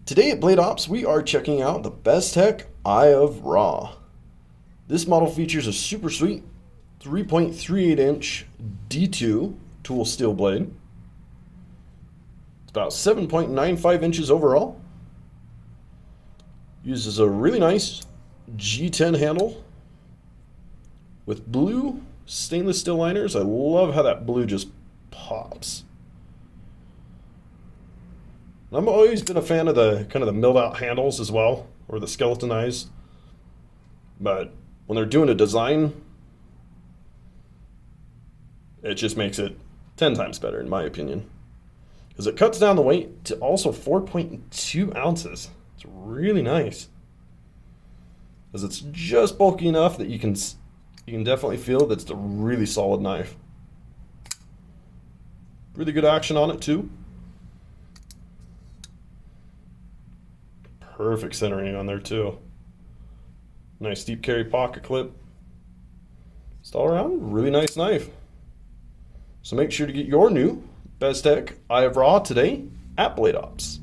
Today at Blade Ops, we are checking out the Bestech Eye of Ra. This model features a super sweet 3.38 inch D2 tool steel blade. It's about 7.95 inches overall. Uses a really nice G10 handle with blue stainless steel liners. I love how that blue just pops. I've always been a fan of the kind of the milled out handles as well, or the skeletonized. But when they're doing a design, it just makes it 10 times better in my opinion. Because it cuts down the weight to also 4.2 ounces. It's really nice. Because it's just bulky enough that you can definitely feel that it's a really solid knife. Really good action on it too. Perfect centering on there too. Nice deep carry pocket clip. Just all around, really nice knife. So make sure to get your new Bestech Eye of Ra today at Blade Ops.